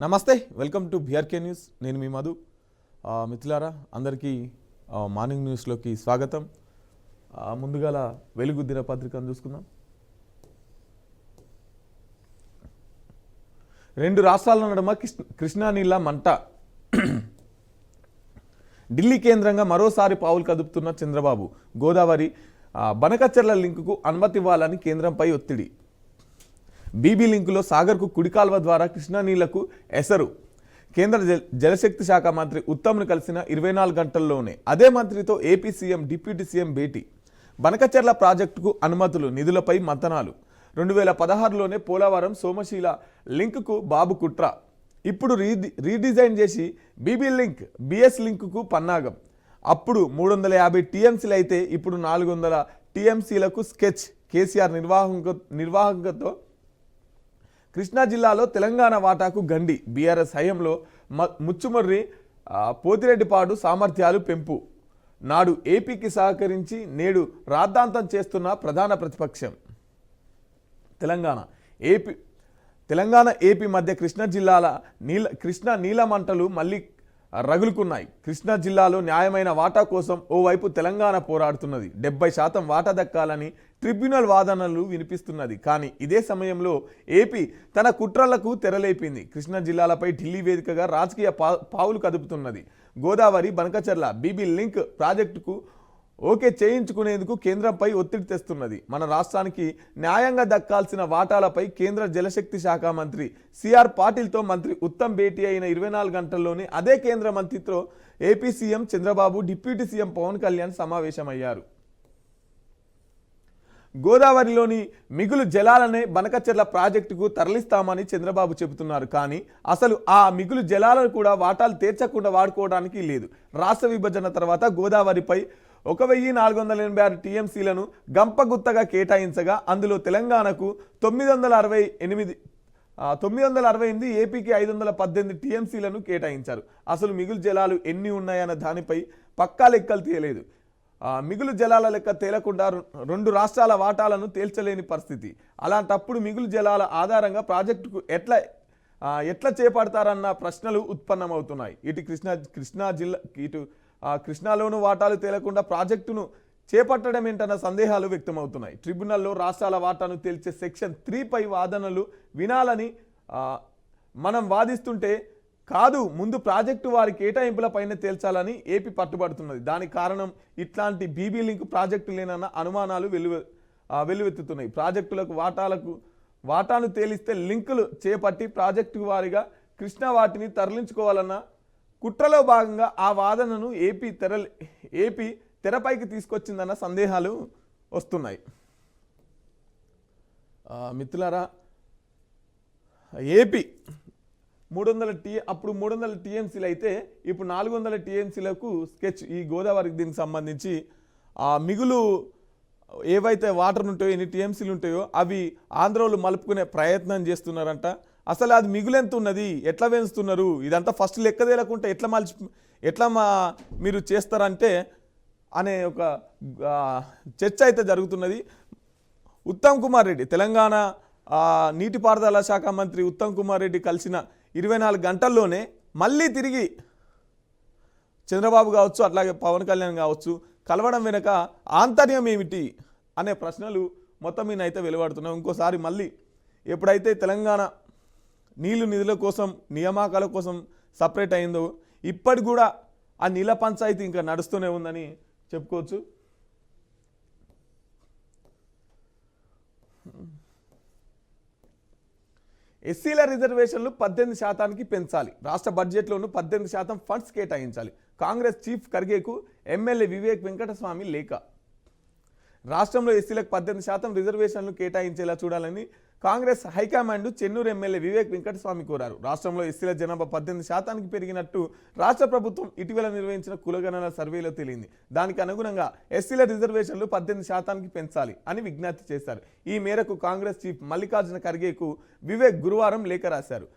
నమస్తే welcome to BRK news. నేను మీ మధు. మిత్రులారా అందరికీ మార్నింగ్ న్యూస్లోకి స్వాగతం. ముందుగా వెలుగు దినపత్రికను చూసుకుందాం. రెండు రాష్ట్రాల నడుమ కృష్ణా నీళ్ళ మంట. ఢిల్లీ కేంద్రంగా మరోసారి పావులు కదుపుతున్న చంద్రబాబు. గోదావరి బనకచెర్ల లింకుకు అనుమతి ఇవ్వాలని కేంద్రంపై ఒత్తిడి. బీబీ లింకులో సాగర్కు కుడికాల్వ ద్వారా కృష్ణా నీళ్లకు ఎసరు. కేంద్ర జలశక్తి శాఖ మంత్రి ఉత్తమ్ను కలిసిన 24 గంటల్లోనే అదే మంత్రితో ఏపీ సీఎం డిప్యూటీ సీఎం భేటీ. బనకచెర్ల ప్రాజెక్టుకు అనుమతులు, నిధులపై మంతనాలు. 2016లోనే పోలవరం సోమశీల లింకుకు బాబు కుట్ర. ఇప్పుడు రీడిజైన్ చేసి బీబీ లింక్ బిఎస్ లింకుకు పన్నాగం. అప్పుడు 350 టీఎంసీలు అయితే ఇప్పుడు 400 టీఎంసీలకు స్కెచ్. కేసీఆర్ నిర్వాహకంతో కృష్ణా జిల్లాలో తెలంగాణ వాటాకు గండి. బీఆర్ఎస్ హయాంలో ముచ్చుమర్రి పోతిరెడ్డిపాడు సామర్థ్యాలు పెంపు. నాడు ఏపీకి సహకరించి నేడు రాద్ధాంతం చేస్తున్న ప్రధాన ప్రతిపక్షం. తెలంగాణ ఏపీ మధ్య కృష్ణా నీల మంటలు మళ్ళీ రగులుకున్నాయి. కృష్ణా జిల్లాలో న్యాయమైన వాటా కోసం ఓవైపు తెలంగాణ పోరాడుతున్నది. 70% వాటా దక్కాలని ట్రిబ్యునల్ వాదనలు వినిపిస్తున్నది. కానీ ఇదే సమయంలో ఏపీ తన కుట్రలకు తెరలేపింది. కృష్ణా జిల్లాలపై ఢిల్లీ వేదికగా రాజకీయ పావులు కదుపుతున్నది. గోదావరి బనకచెర్ల బీబీ లింక్ ప్రాజెక్టుకు ఓకే చేయించుకునేందుకు కేంద్రంపై ఒత్తిడి తెస్తున్నది. మన రాష్ట్రానికి న్యాయంగా దక్కాల్సిన వాటాలపై కేంద్ర జలశక్తి శాఖ మంత్రి సిఆర్ పాటిల్తో మంత్రి ఉత్తమ్ భేటీ అయిన 24 గంటల్లోనే అదే కేంద్ర మంత్రితో AP CM Chandrababu, deputy CM Pawan Kalyan సమావేశమయ్యారు. గోదావరిలోని మిగులు జలాలనే బనకచెర్ల ప్రాజెక్టుకు తరలిస్తామని చంద్రబాబు చెబుతున్నారు. కానీ అసలు ఆ మిగులు జలాలను కూడా వాటాలు తీర్చకుండా వాడుకోవడానికి లేదు. రాష్ట్ర విభజన తర్వాత గోదావరిపై 1486 టీఎంసీలను గంపగుత్తగా కేటాయించగా అందులో తెలంగాణకు 968, ఏపీకి 518 టీఎంసీలను కేటాయించారు. అసలు మిగులు జలాలు ఎన్ని ఉన్నాయన్న దానిపై పక్కా లెక్కలు తీయలేదు. మిగులు జలాల లెక్క తేలకుండా 2 రాష్ట్రాల వాటాలను తేల్చలేని పరిస్థితి. అలాంటప్పుడు మిగులు జలాల ఆధారంగా ప్రాజెక్టుకు ఎట్లా చేపడతారన్న ప్రశ్నలు ఉత్పన్నమవుతున్నాయి. ఇటు కృష్ణాలోనూ వాటాలు తేలకుండా ప్రాజెక్టును చేపట్టడం ఏంటన్న సందేహాలు వ్యక్తమవుతున్నాయి. ట్రిబ్యునల్లో రాష్ట్రాల వాటాను తేల్చే సెక్షన్ 3పై వాదనలు వినాలని మనం వాదిస్తుంటే కాదు, ముందు ప్రాజెక్టు వారి కేటాయింపులపైన తేల్చాలని ఏపీ పట్టుబడుతున్నది. దానికి కారణం ఇట్లాంటి బీబీ లింక్ ప్రాజెక్టు లేనన్న అనుమానాలు వెల్లువెత్తుతున్నాయి. ప్రాజెక్టులకు వాటాను తేలిస్తే లింకులు చేపట్టి ప్రాజెక్టు వారిగా కృష్ణా వాటిని తరలించుకోవాలన్న కుట్రలో భాగంగా ఆ వాదనను ఏపీ తెరపైకి తీసుకొచ్చిందన్న సందేహాలు వస్తున్నాయి. మిత్రులారా, ఏపీ 300 టీఎంసీలు అయితే ఇప్పుడు 400 టీఎంసీలకు స్కెచ్. ఈ గోదావరికి దీనికి సంబంధించి ఆ మిగులు ఏవైతే వాటర్ ఉంటాయో, ఎన్ని టీఎంసీలు ఉంటాయో అవి ఆంధ్రోలు మలుపుకునే ప్రయత్నం చేస్తున్నారంట. అసలు అది మిగులెంత ఉన్నది, ఎట్లా పెంచుతున్నారు, ఇదంతా ఫస్ట్ లెక్క తేలకుంటే ఎట్లా మీరు చేస్తారంటే అనే ఒక చర్చ అయితే జరుగుతున్నది. ఉత్తమ్ కుమార్ రెడ్డి, తెలంగాణ నీటిపారుదల శాఖ మంత్రి ఉత్తమ్ కుమార్ రెడ్డి కలిసిన 24 గంటల్లోనే మళ్ళీ తిరిగి చంద్రబాబు కావచ్చు, అట్లాగే పవన్ కళ్యాణ్ కావచ్చు కలవడం వెనుక ఆంతర్యం ఏమిటి అనే ప్రశ్నలు మొత్తం మీద అయితే వెలువడుతున్నాయి. ఇంకోసారి మళ్ళీ ఎప్పుడైతే తెలంగాణ నిధుల కోసం, నియామకాల కోసం సపరేట్ అయిందో ఇప్పటికి కూడా ఆ నీళ్ళ పంచాయతీ ఇంకా నడుస్తూనే ఉందని చెప్పుకోవచ్చు. ఎస్సీల రిజర్వేషన్లు 18% పెంచాలి. రాష్ట్ర బడ్జెట్లోనూ 18% ఫండ్స్ కేటాయించాలి. కాంగ్రెస్ చీఫ్ ఖర్గేకు ఎమ్మెల్యే వివేక్ వెంకటస్వామి లేఖ. రాష్ట్రంలో ఎస్సీలకు 18% రిజర్వేషన్లు కేటాయించేలా చూడాలని కాంగ్రెస్ హైకమాండ్ చెన్నూరు ఎమ్మెల్యే వివేక్ వెంకటస్వామి కోరారు. రాష్ట్రంలో ఎస్సీల జనాభా 18% పెరిగినట్టు రాష్ట్ర ప్రభుత్వం ఇటీవల నిర్వహించిన కులగణన సర్వేలో తేలింది. దానికి అనుగుణంగా ఎస్సీల రిజర్వేషన్లు 18% పెంచాలి అని విజ్ఞప్తి చేశారు. ఈ మేరకు కాంగ్రెస్ చీఫ్ మల్లికార్జున ఖర్గేకు వివేక్ గురువారం లేఖ రాశారు.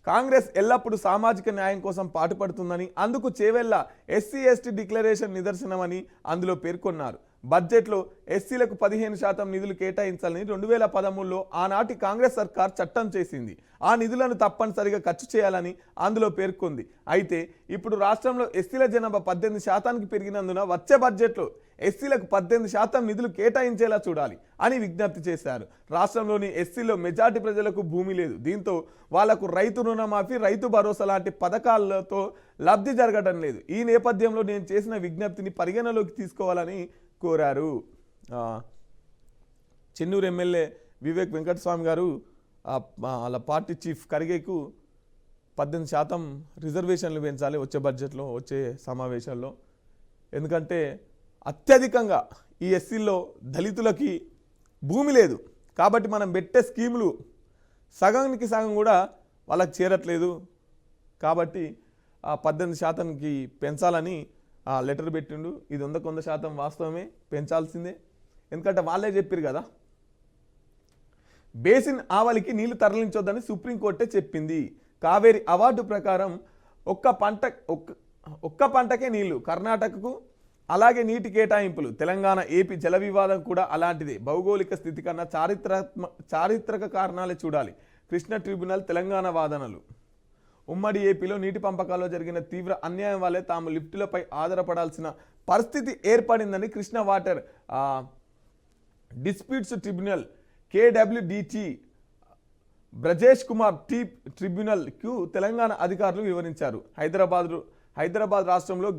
కాంగ్రెస్ ఎల్లప్పుడూ సామాజిక న్యాయం కోసం పాటుపడుతుందని, అందుకు చేవెళ్ల ఎస్సీ ఎస్టీ డిక్లరేషన్ నిదర్శనమని అందులో పేర్కొన్నారు. బడ్జెట్లో ఎస్సీలకు 15% నిధులు కేటాయించాలని 2013లో ఆనాటి కాంగ్రెస్ సర్కార్ చట్టం చేసింది. ఆ నిధులను తప్పనిసరిగా ఖర్చు చేయాలని అందులో పేర్కొంది. అయితే ఇప్పుడు రాష్ట్రంలో ఎస్సీల జనాభా 18% పెరిగినందున వచ్చే బడ్జెట్లో ఎస్సీలకు 18% నిధులు కేటాయించేలా చూడాలి అని విజ్ఞప్తి చేశారు. రాష్ట్రంలోని ఎస్సీలో మెజార్టీ ప్రజలకు భూమి లేదు. దీంతో వాళ్లకు రైతు రుణమాఫీ, రైతు భరోసా లాంటి పథకాలతో లబ్ధి జరగడం లేదు. ఈ నేపథ్యంలో నేను చేసిన విజ్ఞప్తిని పరిగణలోకి తీసుకోవాలని కోరారు. చెన్నూరు ఎమ్మెల్యే వివేక్ వెంకటస్వామి గారు వాళ్ళ పార్టీ చీఫ్ ఖర్గేకు 18% రిజర్వేషన్లు పెంచాలి వచ్చే బడ్జెట్లో, వచ్చే సమావేశాల్లో. ఎందుకంటే అత్యధికంగా ఈ ఎస్సీల్లో దళితులకి భూమి లేదు కాబట్టి మనం పెట్టే స్కీములు సగానికి సగం కూడా వాళ్ళకి చేరట్లేదు. కాబట్టి 18%కి పెంచాలని లెటర్ పెట్టిండు. ఇది 100% వాస్తవమే, పెంచాల్సిందే. ఎందుకంటే వాళ్ళే చెప్పారు కదా, బేసిన్ ఆవలికి నీళ్లు తరలించొద్దని సుప్రీంకోర్టే చెప్పింది. కావేరి అవార్డు ప్రకారం ఒక్క పంటకే నీళ్లు కర్ణాటకకు, అలాగే నీటి కేటాయింపులు తెలంగాణ, ఏపీ జల వివాదం కూడా అలాంటిదే. భౌగోళిక స్థితి కన్నా చారిత్రక కారణాలే చూడాలి. కృష్ణ ట్రిబ్యునల్ తెలంగాణ వాదనలు. ఉమ్మడి ఏపీలో నీటి పంపకాల్లో జరిగిన తీవ్ర అన్యాయం వల్లే తాము లిఫ్టులపై ఆధారపడాల్సిన పరిస్థితి ఏర్పడిందని Krishna water disputes tribunal KWDT Brajesh Kumar ట్రిబ్యునల్కు తెలంగాణ అధికారులు వివరించారు. హైదరాబాద్ రాష్ట్రంలో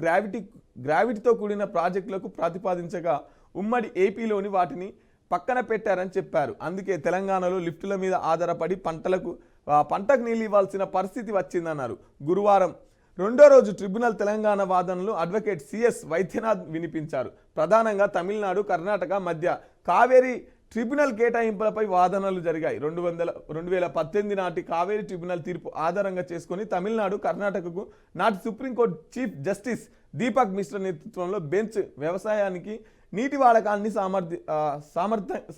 గ్రావిటీతో కూడిన ప్రాజెక్టులకు ప్రతిపాదించగా ఉమ్మడి ఏపీలోని వాటిని పక్కన పెట్టారని చెప్పారు. అందుకే తెలంగాణలో లిఫ్టుల మీద ఆధారపడి పంటకు నీళ్ళు ఇవ్వాల్సిన పరిస్థితి వచ్చిందన్నారు. గురువారం రెండో రోజు ట్రిబ్యునల్ తెలంగాణ వాదనలు అడ్వకేట్ CS వైద్యనాథ్ వినిపించారు. ప్రధానంగా తమిళనాడు, కర్ణాటక మధ్య కావేరీ ట్రిబ్యునల్ కేటాయింపులపై వాదనలు జరిగాయి. 2018 నాటి కావేరీ ట్రిబ్యునల్ తీర్పు ఆధారంగా చేసుకుని తమిళనాడు, కర్ణాటకకు నాటి supreme court chief justice Deepak Mishra నేతృత్వంలో బెంచ్ వ్యవసాయానికి నీటి వాడకాన్ని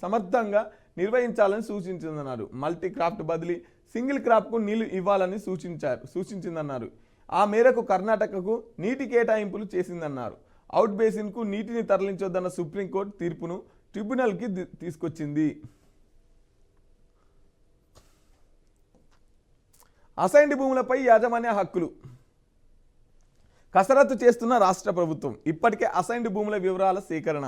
సమర్థంగా నిర్వహించాలని సూచించిందన్నారు. మల్టీ క్రాఫ్ట్ బదిలీ, సింగిల్ క్రాప్కు నీళ్లు ఇవ్వాలని సూచించిందన్నారు. ఆ మేరకు కర్ణాటకకు నీటి కేటాయింపులు చేసిందన్నారు. అవుట్ బేసిన్కు నీటిని తరలించొద్దన్న సుప్రీంకోర్టు తీర్పును ట్రిబ్యునల్కి తీసుకొచ్చింది. అసైన్డ్ భూములపై యాజమాన్య హక్కులు కసరత్తు చేస్తున్న రాష్ట్ర ప్రభుత్వం. ఇప్పటికే అసైన్డ్ భూముల వివరాల సేకరణ,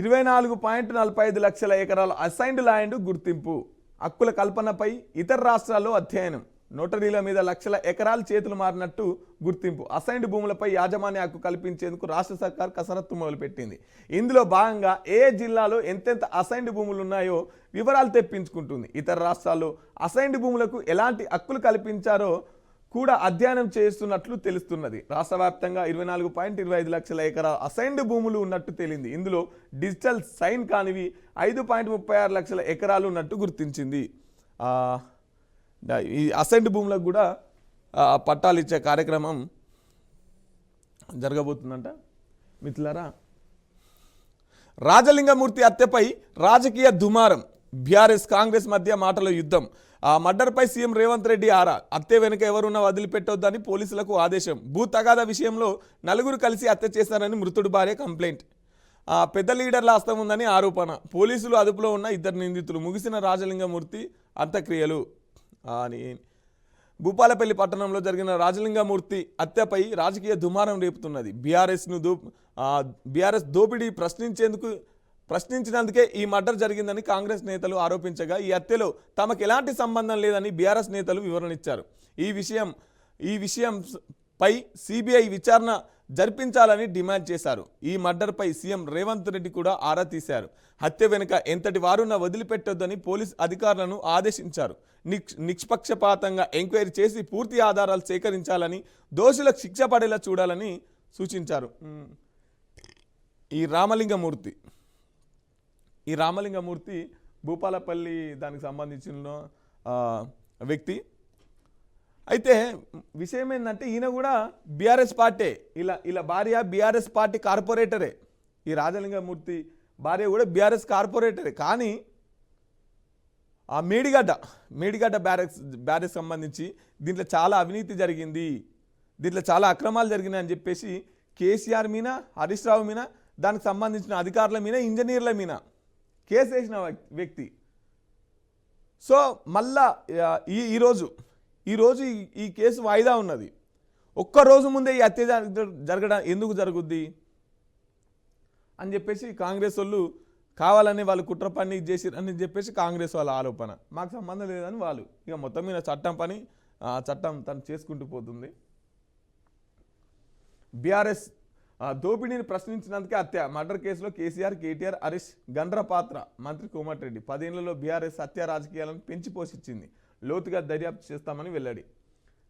24.45 లక్షల ఎకరాల అసైన్డ్ ల్యాండ్ గుర్తింపు, హక్కుల కల్పనపై ఇతర రాష్ట్రాల్లో అధ్యయనం, నోటరీల మీద లక్షల ఎకరాలు చేతులు మారినట్టు గుర్తింపు, అసైన్డ్ భూములపై యాజమాన్య హక్కు కల్పించేందుకు రాష్ట్ర సర్కార్ కసరత్తు మొదలుపెట్టింది. ఇందులో భాగంగా ఏ జిల్లాలో ఎంతెంత అసైన్డ్ భూములు ఉన్నాయో వివరాలు తెప్పించుకుంటుంది. ఇతర రాష్ట్రాల్లో అసైన్డ్ భూములకు ఎలాంటి హక్కులు కల్పించారో కూడా అధ్యయనం చేస్తున్నట్లు తెలుస్తున్నది. రాష్ట్ర వ్యాప్తంగా 24.25 లక్షల ఎకరాల అసైన్డ్ భూములు ఉన్నట్టు తేలింది. ఇందులో డిజిటల్ సైన్ కానివి 5.36 లక్షల ఎకరాలు ఉన్నట్టు గుర్తించింది. ఈ అసైన్డ్ భూములకు కూడా పట్టాలు ఇచ్చే కార్యక్రమం జరగబోతుందంట. మిత్రులారా, రాజలింగమూర్తి హత్యపై రాజకీయ దుమారం, బీఆర్ఎస్ కాంగ్రెస్ మధ్య మాటల యుద్ధం. ఆ మర్డర్పై సీఎం రేవంత్ రెడ్డి ఆరా, హత్య వెనుక ఎవరున్నా వదిలిపెట్టొద్దని పోలీసులకు ఆదేశం. భూ తగాదా విషయంలో 4 కలిసి హత్య చేశారని మృతుడి భార్య కంప్లైంట్. పెద్ద లీడర్ల హస్తం ఉందని ఆరోపణ. పోలీసులు అదుపులో ఉన్న 2 నిందితులు. ముగిసిన రాజలింగమూర్తి అంత్యక్రియలు. అని భూపాలపల్లి పట్టణంలో జరిగిన రాజలింగమూర్తి హత్యపై రాజకీయ దుమారం రేపుతున్నది. బీఆర్ఎస్ దోపిడీ ప్రశ్నించినందుకే ఈ మర్డర్ జరిగిందని కాంగ్రెస్ నేతలు ఆరోపించగా, ఈ హత్యలో తమకు ఎలాంటి సంబంధం లేదని బీఆర్ఎస్ నేతలు వివరణిచ్చారు. ఈ విషయంపై సిబిఐ విచారణ జరిపించాలని డిమాండ్ చేశారు. ఈ మర్డర్పై సీఎం రేవంత్ రెడ్డి కూడా ఆరా తీశారు. హత్య వెనుక ఎంతటి వారున్నా వదిలిపెట్టొద్దని పోలీస్ అధికారులను ఆదేశించారు. నిష్పక్షపాతంగా ఎంక్వైరీ చేసి పూర్తి ఆధారాలు సేకరించాలని, దోషులకు శిక్ష పడేలా చూడాలని సూచించారు. ఈ రామలింగమూర్తి భూపాలపల్లి దానికి సంబంధించిన వ్యక్తి. అయితే విషయం ఏంటంటే ఈయన కూడా బీఆర్ఎస్ పార్టీ, ఇలా భార్య బీఆర్ఎస్ పార్టీ కార్పొరేటరే. ఈ రాజలింగమూర్తి భార్య కూడా బీఆర్ఎస్ కార్పొరేటరే. కానీ ఆ మేడిగడ్డ బ్యారెక్స్ సంబంధించి దీంట్లో చాలా అవినీతి జరిగింది, దీంట్లో చాలా అక్రమాలు జరిగినాయి అని చెప్పేసి కేసీఆర్ మీద, హరీష్ రావు మీద దానికి సంబంధించిన అధికారుల మీద ఇంజనీర్ల మీద కేసు వేసిన వ్యక్తి. సో మళ్ళా ఈరోజు ఈ కేసు వాయిదా ఉన్నది. ఒక్కరోజు ముందే ఈ హత్య జరగడం ఎందుకు జరుగుద్ది అని చెప్పేసి కాంగ్రెస్ వాళ్ళు కావాలని వాళ్ళు కుట్ర పని చేసి అని చెప్పేసి కాంగ్రెస్ వాళ్ళ ఆరోపణ. మాకు సంబంధం లేదని వాళ్ళు ఇక మొత్తం మీద చట్టం తను చేసుకుంటూ పోతుంది. బీఆర్ఎస్ దోపిడీని ప్రశ్నించినందుకే హత్య మర్డర్ కేసులో కేసీఆర్ కేటీఆర్ హరీష్ గండ్ర పాత్ర మంత్రి కోమటిరెడ్డి. 10 ఏళ్లలో బీఆర్ఎస్ హత్య రాజకీయాలను పెంచి పోషించింది. లోతుగా దర్యాప్తు చేస్తామని వెల్లడి.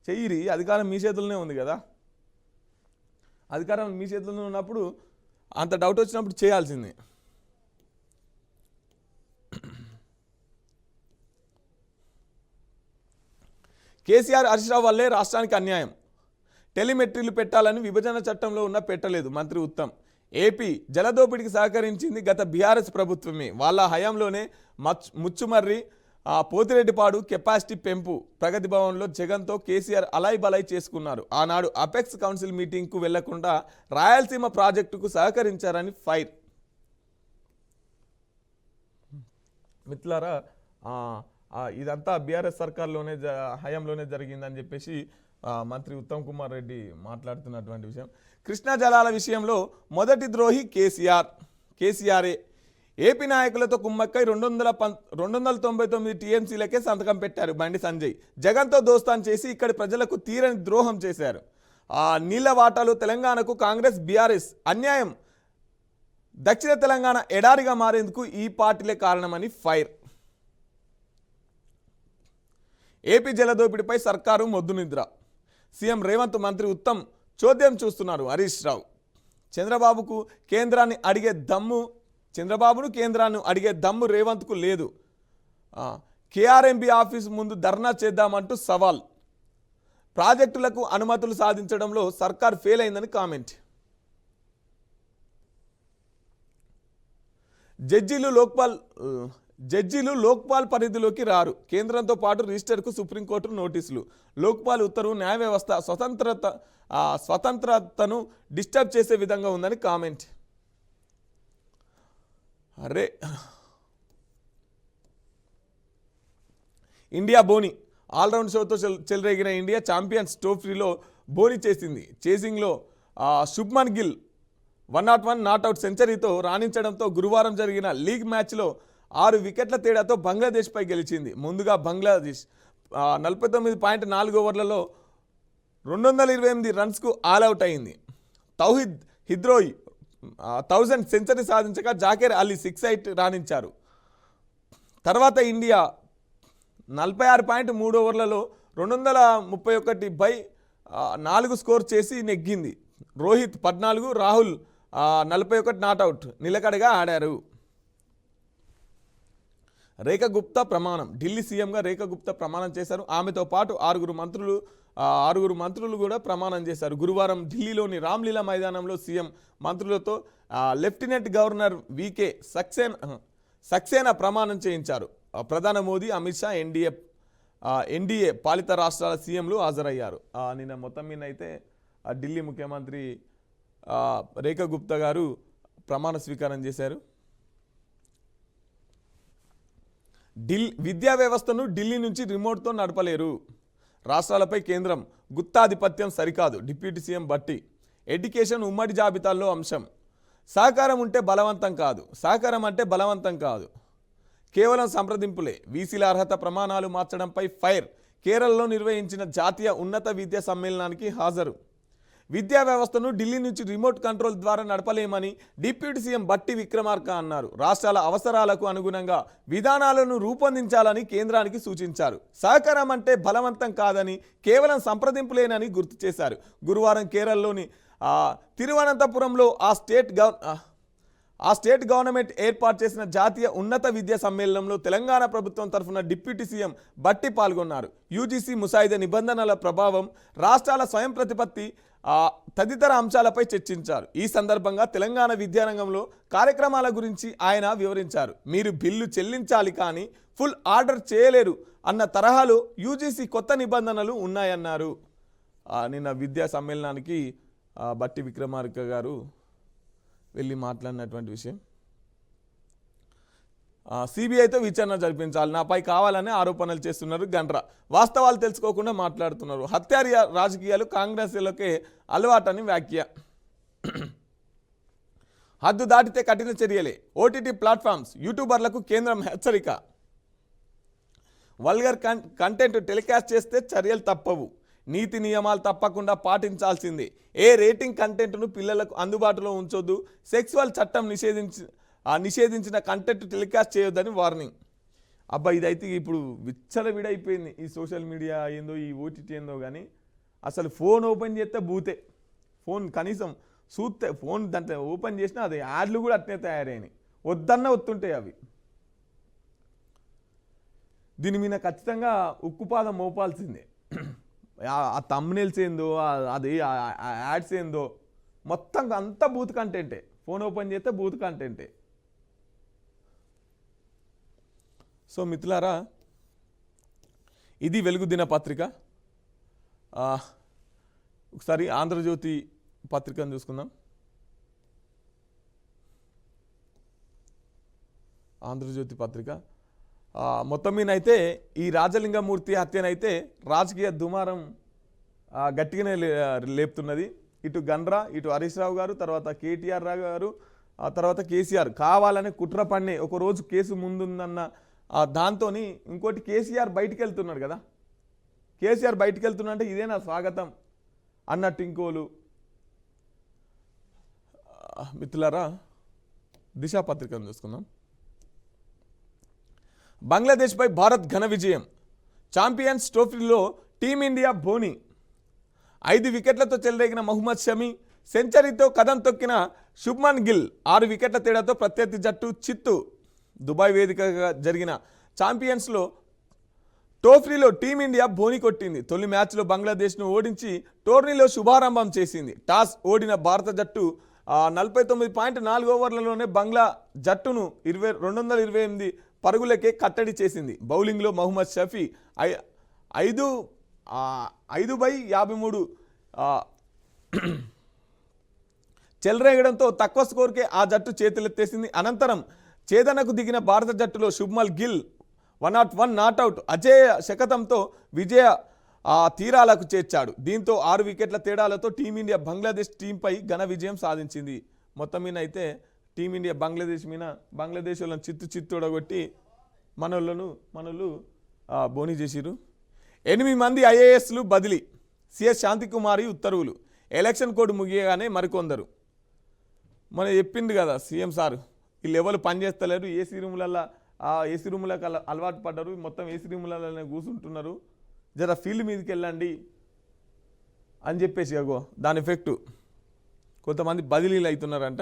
చెయ్యిరి, అధికారం మీ చేతుల్లోనే ఉంది కదా. అధికారం మీ చేతుల్లో ఉన్నప్పుడు అంత డౌట్ వచ్చినప్పుడు చేయాల్సింది. కేసీఆర్ హరీష్ రావు వల్లే రాష్ట్రానికి అన్యాయం. టెలిమెట్రీలు పెట్టాలని విభజన చట్టంలో ఉన్న పెట్టలేదు మంత్రి ఉత్తమ్. ఏపీ జలదోపిడికి సహకరించింది గత బీఆర్ఎస్ ప్రభుత్వమే. వాళ్ళ హయాంలోనే ముచ్చుమర్రి పోతిరెడ్డిపాడు కెపాసిటీ పెంపు ప్రగతి భవన్లో జగన్తో కేసీఆర్ అలాయ్ బలాయ్ చేసుకున్నారు. ఆనాడు అపెక్స్ కౌన్సిల్ మీటింగ్కు వెళ్లకుండా రాయలసీమ ప్రాజెక్టుకు సహకరించారని ఫైర్. మిత్రులారా, ఇదంతా బీఆర్ఎస్ సర్కార్లోనే హయాంలోనే జరిగిందని చెప్పేసి మంత్రి ఉత్తమ్ కుమార్ రెడ్డి మాట్లాడుతున్నటువంటి విషయం. కృష్ణా జలాల విషయంలో మొదటి ద్రోహి కేసీఆరే. ఏపీ నాయకులతో కుమ్మక్కై 299 టీఎంసీలకే సంతకం పెట్టారు బండి సంజయ్. జగన్తో దోస్తాన్ చేసి ఇక్కడి ప్రజలకు తీరని ద్రోహం చేశారు. నీళ్ల వాటాలు తెలంగాణకు కాంగ్రెస్ బీఆర్ఎస్ అన్యాయం. దక్షిణ తెలంగాణ ఎడారిగా మారేందుకు ఈ పార్టీలే కారణమని ఫైర్. ఏపీ జలదోపిడిపై సర్కారు మొద్దు నిద్ర. సీఎం రేవంత్ మంత్రి ఉత్తమ్ చోద్యం చూస్తున్నారు హరీష్ రావు. చంద్రబాబును కేంద్రాన్ని అడిగే దమ్ము రేవంత్కు లేదు. కేఆర్ఎంబీ ఆఫీస్ ముందు ధర్నా చేద్దామంటూ సవాల్. ప్రాజెక్టులకు అనుమతులు సాధించడంలో సర్కార్ ఫెయిల్ అయిందని కామెంట్. జడ్జీలు లోక్పాల్ పరిధిలోకి రారు. కేంద్రంతో పాటు రిజిస్టర్కు సుప్రీంకోర్టు నోటీసులు. లోక్పాల్ ఉత్తర్వు న్యాయ వ్యవస్థ స్వతంత్రతను డిస్టర్బ్ చేసే విధంగా ఉందని కామెంట్. అరే, ఇండియా బోని ఆల్రౌండ్ షోతో చెలరేగిన ఇండియా ఛాంపియన్స్ ట్రోఫీలో బోని చేసింది. చేసింగ్లో శుభ్మన్ గిల్ 101 నాట్అవుట్ సెంచరీతో రాణించడంతో గురువారం జరిగిన లీగ్ మ్యాచ్లో 6 వికెట్ల తేడాతో బంగ్లాదేశ్పై గెలిచింది. ముందుగా బంగ్లాదేశ్ 49.4 ఓవర్లలో 228 రన్స్కు ఆల్అవుట్ అయింది. తౌహిద్ హిద్రోయి 1000 సెంచరీ సాధించగా జాకేర్ అలీ 6 రాణించారు. తర్వాత ఇండియా 46.3 ఓవర్లలో 231/4 స్కోర్ చేసి నెగ్గింది. రోహిత్ 14, రాహుల్ 41 నాట్అవుట్ నిలకడగా ఆడారు. రేఖ గుప్తా ప్రమాణం. ఢిల్లీ సీఎంగా రేఖ గుప్తా ప్రమాణం చేశారు. ఆమెతో పాటు 6 మంత్రులు కూడా ప్రమాణం చేశారు. గురువారం ఢిల్లీలోని రామ్లీలా మైదానంలో సీఎం మంత్రులతో లెఫ్టినెంట్ గవర్నర్ వికే సక్సేనా ప్రమాణం చేయించారు. ప్రధాని మోదీ, అమిత్ షా, ఎన్డీఏ పాలిత రాష్ట్రాల సీఎంలు హాజరయ్యారు. నిన్న మొత్తం మీద అయితే ఢిల్లీ ముఖ్యమంత్రి రేఖ గుప్తా గారు ప్రమాణ స్వీకారం చేశారు. విద్యా వ్యవస్థను ఢిల్లీ నుంచి రిమోట్తో నడపలేరు. రాష్ట్రాలపై కేంద్రం గుత్తాధిపత్యం సరికాదు. Deputy CM Bhatti. ఎడ్యుకేషన్ ఉమ్మడి జాబితాల్లో అంశం. సహకారం అంటే బలవంతం కాదు, కేవలం సంప్రదింపులే. వీసీల అర్హత ప్రమాణాలు మార్చడంపై ఫైర్. కేరళలో నిర్వహించిన జాతీయ ఉన్నత విద్యా సమ్మేళనానికి హాజరు. విద్యా వ్యవస్థను ఢిల్లీ నుంచి రిమోట్ కంట్రోల్ ద్వారా నడపలేమని డిప్యూటీ సీఎం భట్టి విక్రమార్క అన్నారు. రాష్ట్రాల అవసరాలకు అనుగుణంగా విధానాలను రూపొందించాలని కేంద్రానికి సూచించారు. సహకారం అంటే బలవంతం కాదని, కేవలం సంప్రదింపులేనని గుర్తు చేశారు. గురువారం కేరళలోని తిరువనంతపురంలో ఆ స్టేట్ గవర్నమెంట్ ఏర్పాటు చేసిన జాతీయ ఉన్నత విద్యా సమ్మేళనంలో తెలంగాణ ప్రభుత్వం తరఫున డిప్యూటీ సీఎం భట్టి పాల్గొన్నారు. యూజీసీ ముసాయిదా నిబంధనల ప్రభావం, రాష్ట్రాల స్వయం ప్రతిపత్తి తదితర అంశాలపై చర్చించారు. ఈ సందర్భంగా తెలంగాణ విద్యారంగంలో కార్యక్రమాల గురించి ఆయన వివరించారు. మీరు బిల్లు చెల్లించాలి కానీ ఫుల్ ఆర్డర్ చేయలేరు అన్న తరహాలో యూజీసీ కొత్త నిబంధనలు ఉన్నాయన్నారు. నిన్న విద్యా సమ్మేళనానికి భట్టి విక్రమార్క గారు వెళ్ళి మాట్లాడినటువంటి విషయం. సిబిఐతో విచారణ జరిపించాలి, నాపై కావాలని ఆరోపణలు చేస్తున్నారు గండ్ర. వాస్తవాలు తెలుసుకోకుండా మాట్లాడుతున్నారు. హత్యారి రాజకీయాలు కాంగ్రెస్లకే అలవాటని వ్యాఖ్య. హద్దు దాటితే కఠిన చర్యలే. ఓటీటీ ప్లాట్ఫామ్స్ యూట్యూబర్లకు కేంద్రం హెచ్చరిక. వల్గర్ కంటెంట్ టెలికాస్ట్ చేస్తే చర్యలు తప్పవు. నీతి నియమాలు తప్పకుండా పాటించాల్సిందే. ఏ రేటింగ్ కంటెంట్ను పిల్లలకు అందుబాటులో ఉంచొద్దు. సెక్సువల్ చట్టం నిషేధించిన కంటెంట్ టెలికాస్ట్ చేయొద్దని వార్నింగ్. అబ్బా, ఇదైతే ఇప్పుడు విచ్చలవిడైపోయింది. ఈ సోషల్ మీడియా ఏందో, ఈ ఓటీటీ ఏందో కానీ అసలు ఫోన్ ఓపెన్ చేస్తే బూతే. ఫోన్ కనీసం చూస్తే ఫోన్ దాంట్లో ఓపెన్ చేసినా అది యాడ్లు కూడా అట్నే తయారైనాయి. వద్దన్న వస్తుంటాయి అవి. దీని మీద ఖచ్చితంగా ఉక్కుపాదం మోపాల్సిందే. ఆ థంబ్నెయిల్స్ ఏందో, అది యాడ్స్ ఏందో, మొత్తం అంతా బూత్ కంటెంటే. ఫోన్ ఓపెన్ చేస్తే బూత్ కంటెంటే. సో మిత్రులారా, ఇది వెలుగు దినపత్రిక. ఒకసారి ఆంధ్రజ్యోతి పత్రికను చూసుకుందాం. ఆంధ్రజ్యోతి పత్రిక మొత్తం మీనైతే ఈ రాజలింగమూర్తి హత్యనైతే రాజకీయ దుమారం గట్టిగానే లేపుతున్నది. ఇటు గండ్రా, ఇటు హరీష్ రావు గారు, తర్వాత కేటీఆర్ రావు గారు, ఆ తర్వాత కేసీఆర్ కావాలని కుట్ర పన్నే ఒకరోజు కేసు ముందుందన్న దాంతో ఇంకోటి కేసీఆర్ బయటికి వెళ్తున్నాడు కదా. కేసీఆర్ బయటికి వెళ్తున్నా అంటే ఇదే నా స్వాగతం అన్నట్టు ఇంకోలు. మిత్రులారా, దిశా పత్రికను చూసుకుందాం. బంగ్లాదేశ్పై భారత్ ఘన విజయం. ఛాంపియన్స్ ట్రోఫీలో టీమిండియా బోని. 5 వికెట్లతో చెలరేగిన మహమ్మద్ షమి, సెంచరీతో కదం తొక్కిన శుభ్మన్ గిల్ 6 వికెట్ల తేడాతో ప్రత్యర్థి జట్టు చిత్తు. దుబాయ్ వేదికగా జరిగిన ఛాంపియన్స్లో ట్రోఫీలో టీమిండియా బోని కొట్టింది. తొలి మ్యాచ్లో బంగ్లాదేశ్ను ఓడించి టోర్నీలో శుభారంభం చేసింది. టాస్ ఓడిన భారత జట్టు 49.4 ఓవర్లలోనే బంగ్లా జట్టును 228 పరుగులకే కట్టడి చేసింది. బౌలింగ్లో మహమ్మద్ షఫీ 5/53 చెలరేగడంతో తక్కువ స్కోర్కే ఆ జట్టు చేతులెత్తేసింది. అనంతరం ఛేదనకు దిగిన భారత జట్టులో శుభ్మన్ గిల్ 101 నాటౌట్ అజేయ శతకంతో విజయ తీరాలకు చేర్చాడు. దీంతో 6 వికెట్ల తేడాలతో టీమిండియా బంగ్లాదేశ్ టీంపై ఘన విజయం సాధించింది. మొత్తం మీద అయితే టీమిండియా బంగ్లాదేశ్ వాళ్ళని చిత్తుడగొట్టి మనోళ్ళు బోని చేసిరు. 8 మంది ఐఏఎస్లు బదిలీ. సిఎస్ శాంతికుమారి ఉత్తర్వులు. ఎలక్షన్ కోడ్ ముగియగానే మరికొందరు. మనం చెప్పింది కదా సీఎం సార్, వీళ్ళు ఎవరు పనిచేస్తలేరు, ఏసీ రూములకు అలవాటు పడ్డారు, మొత్తం ఏసీ రూములలోనే కూర్చుంటున్నారు, జర ఫీల్డ్ మీదకి వెళ్ళండి అని చెప్పేసి అగో దాని ఎఫెక్టు కొంతమంది బదిలీలు అవుతున్నారంట.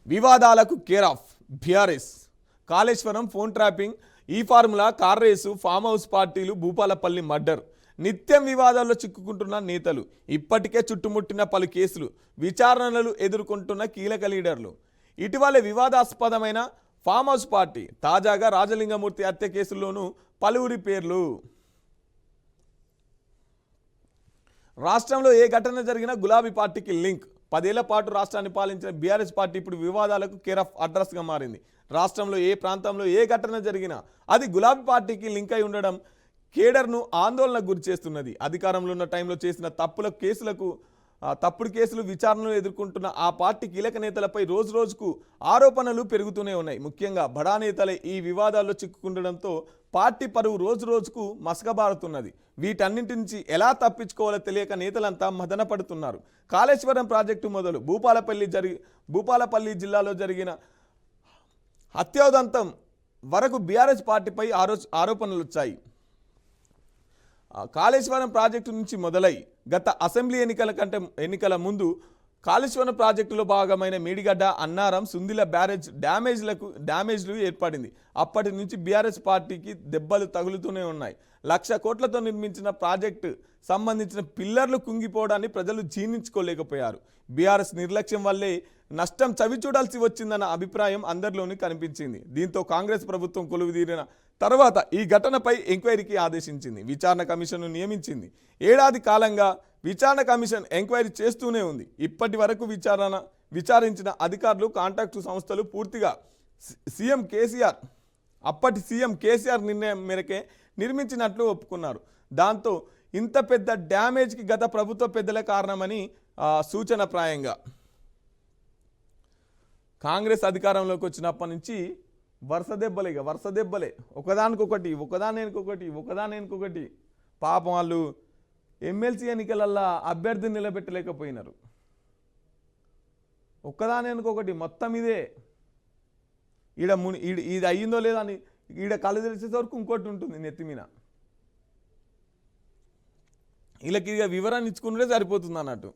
వివాదాలకు care of BRS. Kaleshwaram, phone trapping, E formula, car race, farm house పార్టీలు, భూపాలపల్లి మర్డర్, నిత్యం వివాదాల్లో చిక్కుకుంటున్న నేతలు, ఇప్పటికే చుట్టుముట్టిన పలు కేసులు, విచారణలు ఎదుర్కొంటున్న కీలక లీడర్లు. ఇటీవలే వివాదాస్పదమైన ఫామ్ హౌస్ పార్టీ, తాజాగా రాజలింగమూర్తి హత్య కేసుల్లోనూ పలువురి పేర్లు. రాష్ట్రంలో ఏ ఘటన జరిగినా గులాబీ పార్టీకి లింక్. 10 ఏళ్ల పాటు రాష్ట్రాన్ని పాలించిన బీఆర్ఎస్ పార్టీ ఇప్పుడు వివాదాలకు కేర్ ఆఫ్ అడ్రస్గా మారింది. రాష్ట్రంలో ఏ ప్రాంతంలో ఏ ఘటన జరిగినా అది గులాబీ పార్టీకి లింక్ అయి ఉండడం కేడర్ను ఆందోళనకు గురి చేస్తున్నది. అధికారంలో ఉన్న టైంలో చేసిన తప్పుడు కేసులు విచారణలు ఎదుర్కొంటున్న ఆ పార్టీ కీలక నేతలపై రోజుకు ఆరోపణలు పెరుగుతూనే ఉన్నాయి. ముఖ్యంగా బడా నేతలే ఈ వివాదాల్లో చిక్కుకుండడంతో పార్టీ పరువు రోజుకు మసకబారుతున్నది. వీటన్నింటి నుంచి ఎలా తప్పించుకోవాలో తెలియక నేతలంతా మదన పడుతున్నారు. కాళేశ్వరం ప్రాజెక్టు మొదలు భూపాలపల్లి జిల్లాలో జరిగిన హత్యోదంతం వరకు బీఆర్ఎస్ పార్టీపై ఆరోపణలు వచ్చాయి. కాళేశ్వరం ప్రాజెక్టు నుంచి మొదలై గత అసెంబ్లీ ఎన్నికల ముందు కాళేశ్వరం ప్రాజెక్టులో భాగమైన మేడిగడ్డ, అన్నారం, సుందిల బ్యారేజ్ డ్యామేజ్లు ఏర్పడింది. అప్పటి నుంచి బీఆర్ఎస్ పార్టీకి దెబ్బలు తగులుతూనే ఉన్నాయి. 1,00,000 కోట్లతో నిర్మించిన ప్రాజెక్టు సంబంధించిన పిల్లర్లు కుంగిపోవడాన్ని ప్రజలు జీర్ణించుకోలేకపోయారు. బీఆర్ఎస్ నిర్లక్ష్యం వల్లే నష్టం చవిచూడాల్సి వచ్చిందన్న అభిప్రాయం అందరిలోనూ కనిపించింది. దీంతో కాంగ్రెస్ ప్రభుత్వం కొలువుదీరిన తర్వాత ఈ ఘటనపై ఎంక్వైరీకి ఆదేశించింది. విచారణ కమిషన్ను నియమించింది. ఏడాది కాలంగా విచారణ కమిషన్ ఎంక్వైరీ చేస్తూనే ఉంది. ఇప్పటి వరకు విచారించిన అధికారులు కాంట్రాక్టు సంస్థలు పూర్తిగా అప్పటి సీఎం కేసీఆర్ నిర్ణయం మేరకే నిర్మించినట్లు ఒప్పుకున్నారు. దాంతో ఇంత పెద్ద డ్యామేజ్కి గత ప్రభుత్వ పెద్దలే కారణమని సూచనప్రాయంగా. కాంగ్రెస్ అధికారంలోకి వచ్చినప్పటి నుంచి వరుస దెబ్బలే ఒకదానికొకటి పాపం వాళ్ళు ఎమ్మెల్సీ ఎన్నికలల్లో అభ్యర్థిని నిలబెట్టలేకపోయినారు. ఒక్కదానికొకటి మొత్తం ఇదే. ఇది అయ్యిందో లేదో అని ఈడ కళ్ళు తెలిసేసే వరకు ఇంకోటి ఉంటుంది నెత్తి మీద. వీళ్ళకి ఇక వివరాన్ని ఇచ్చుకుంటే సరిపోతుంది అన్నట్టు.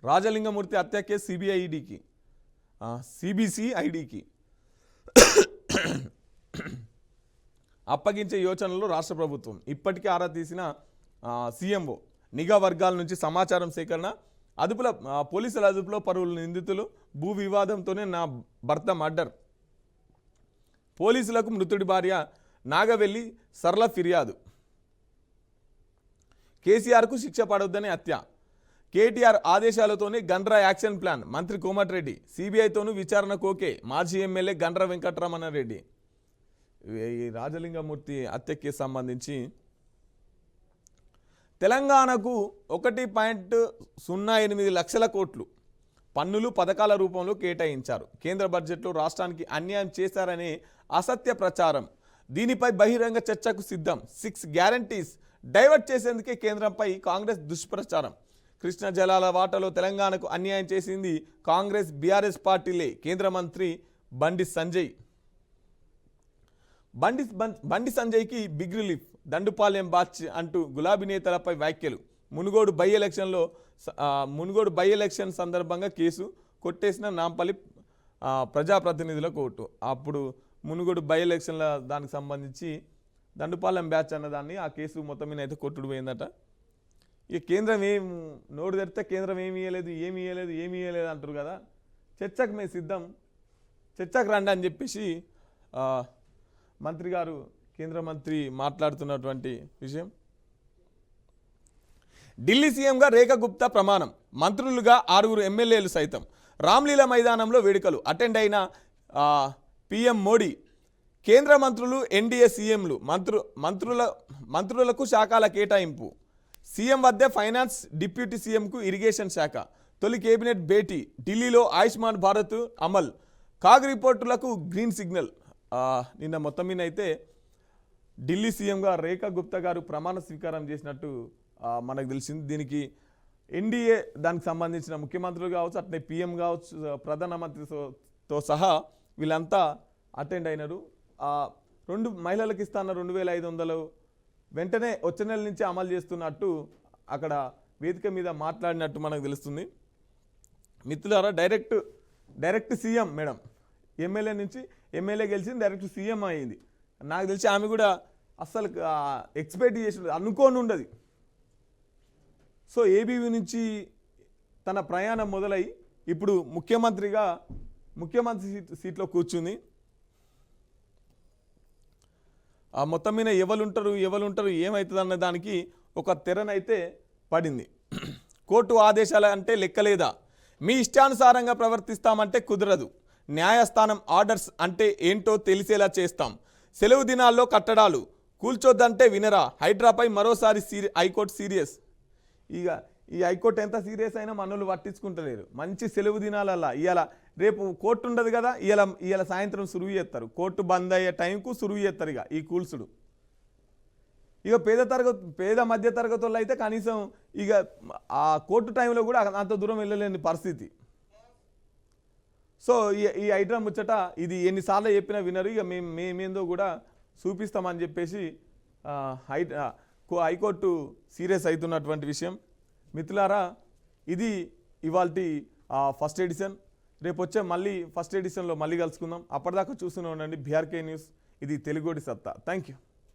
రాజలింగమూర్తి హత్య కేసు సిబిసిఐడికి అప్పగించే యోచనలో రాష్ట్ర ప్రభుత్వం. ఇప్పటికే ఆరా తీసిన సీఎంఓ నిఘా వర్గాల నుంచి సమాచారం సేకరణ. పోలీసుల అదుపులో పరువుల నిందితులు. భూ వివాదంతోనే నా భర్త మర్డర్. పోలీసులకు మృతుడి భార్య నాగవెల్లి సరళ ఫిర్యాదు. కేసీఆర్కు శిక్ష పడొద్దని హత్య. కేటీఆర్ ఆదేశాలతోనే గండ్ర యాక్షన్ ప్లాన్. మంత్రి కోమటిరెడ్డి. సిబిఐతోనూ విచారణ కోకే. మాజీ ఎమ్మెల్యే గండ్ర వెంకటరమణారెడ్డి. ఈ రాజలింగమూర్తి హత్యకి సంబంధించి తెలంగాణకు 1.08 లక్షల కోట్లు పన్నులు పథకాల రూపంలో కేటాయించారు. కేంద్ర బడ్జెట్లో రాష్ట్రానికి అన్యాయం చేశారనే అసత్య ప్రచారం. దీనిపై బహిరంగ చర్చకు సిద్ధం. 6 గ్యారంటీస్ డైవర్ట్ చేసేందుకే కేంద్రంపై కాంగ్రెస్ దుష్ప్రచారం. కృష్ణా జలాల వాటాలో తెలంగాణకు అన్యాయం చేసింది కాంగ్రెస్ బీఆర్ఎస్ పార్టీలే. కేంద్ర మంత్రి బండి సంజయ్కి బిగ్ రిలీఫ్. దండుపాలెం బాచ్ అంటూ గులాబీ నేతలపై వ్యాఖ్యలు. మునుగోడు బై ఎలక్షన్ సందర్భంగా కేసు కొట్టేసిన నాంపల్లి ప్రజాప్రతినిధుల కోర్టు. అప్పుడు మునుగోడు బై ఎలక్షన్ల దానికి సంబంధించి దండుపాలెం బ్యాచ్ అన్నదాన్ని ఆ కేసు మొత్తం మీద అయితే కొట్టుడు పోయిందట. ఇక కేంద్రం నోరు తెరిస్తే కేంద్రం ఏమి ఇవ్వలేదు అంటారు కదా. చర్చకు మేము సిద్ధం, చర్చకు రండి అని చెప్పేసి మంత్రి గారు, కేంద్ర మంత్రి మాట్లాడుతున్నటువంటి విషయం. ఢిల్లీ సీఎంగా రేఖా గుప్తా ప్రమాణం. మంత్రులుగా 6 ఎమ్మెల్యేలు సైతం. రామ్లీలా మైదానంలో వేడుకలు అటెండ్ అయిన పీఎం మోడీ. కేంద్ర మంత్రులు, ఎన్డీఏ సీఎంలు, మంత్రులకు శాఖల కేటాయింపు. సీఎం వద్దే ఫైనాన్స్, డిప్యూటీ సీఎంకు ఇరిగేషన్ శాఖ. తొలి కేబినెట్ భేటీ. ఢిల్లీలో ఆయుష్మాన్ భారత్ అమల్. కాగ్ రిపోర్టులకు గ్రీన్ సిగ్నల్. నిన్న మొత్తం మీద అయితే ఢిల్లీ సీఎంగా రేఖా గుప్తా గారు ప్రమాణ స్వీకారం చేసినట్టు మనకు తెలిసింది. దీనికి ఎన్డీఏ దానికి సంబంధించిన ముఖ్యమంత్రులు కావచ్చు, అట్నే పీఎం కావచ్చు, ప్రధానమంత్రితో సహా వీళ్ళంతా అటెండ్ అయినారు. 2 మహిళలకు ఇస్తాన్న 2500 వెంటనే వచ్చే నెల నుంచి అమలు చేస్తున్నట్టు అక్కడ వేదిక మీద మాట్లాడినట్టు మనకు తెలుస్తుంది. మిత్రులారా, డైరెక్ట్ సీఎం మేడం. ఎమ్మెల్యే గెలిచింది, డైరెక్ట్ సీఎం అయింది. నాకు తెలిసి ఆమె కూడా అస్సలు ఎక్స్పెక్ట్ చేసి అనుకోని ఉండదు. సో ఏబీవీ నుంచి తన ప్రయాణం మొదలై ఇప్పుడు ముఖ్యమంత్రి సీట్లో కూర్చుంది. ఆ మొత్తం మీద ఎవరుంటారు ఏమవుతుంది అన్న దానికి ఒక తెరనైతే పడింది. కోర్టు ఆదేశాలు అంటే లెక్కలేదా? మీ ఇష్టానుసారంగా ప్రవర్తిస్తామంటే కుదరదు. న్యాయస్థానం ఆర్డర్స్ అంటే ఏంటో తెలిసేలా చేస్తాం. సెలవు దినాల్లో కట్టడాలు కూల్చొద్దంటే వినరా? హైడ్రాపై మరోసారి హైకోర్టు సీరియస్. ఇక ఈ హైకోర్టు ఎంత సీరియస్ అయినా మనోళ్ళు పట్టించుకుంటలేరు. మంచి సెలవు దినాలల్లా ఇవాళ రేపు కోర్టు ఉండదు కదా, ఇవాళ సాయంత్రం సురువు చేస్తారు. కోర్టు బంద్ అయ్యే టైంకు సురువు చేస్తారు ఇక ఈ కూల్సుడు. ఇక పేద మధ్య తరగతి వాళ్ళు అయితే కనీసం ఇక ఆ కోర్టు టైంలో కూడా అంత దూరం వెళ్ళలేని పరిస్థితి. సో ఈ హైడ్రా ముచ్చట ఇది ఎన్నిసార్లు చెప్పినా వినరు. ఇక మేమేందో కూడా చూపిస్తామని చెప్పేసి హైకోర్టు సీరియస్ అవుతున్నటువంటి విషయం. మిత్రులారా, ఇది ఇవాల్టి ఫస్ట్ ఎడిషన్. రేపు వచ్చే మళ్ళీ ఫస్ట్ ఎడిషన్లో మళ్ళీ కలుసుకుందాం. అప్పటిదాకా చూస్తూనే ఉండండి బీఆర్కే న్యూస్. ఇది తెలుగుడి సత్తా. Thank you.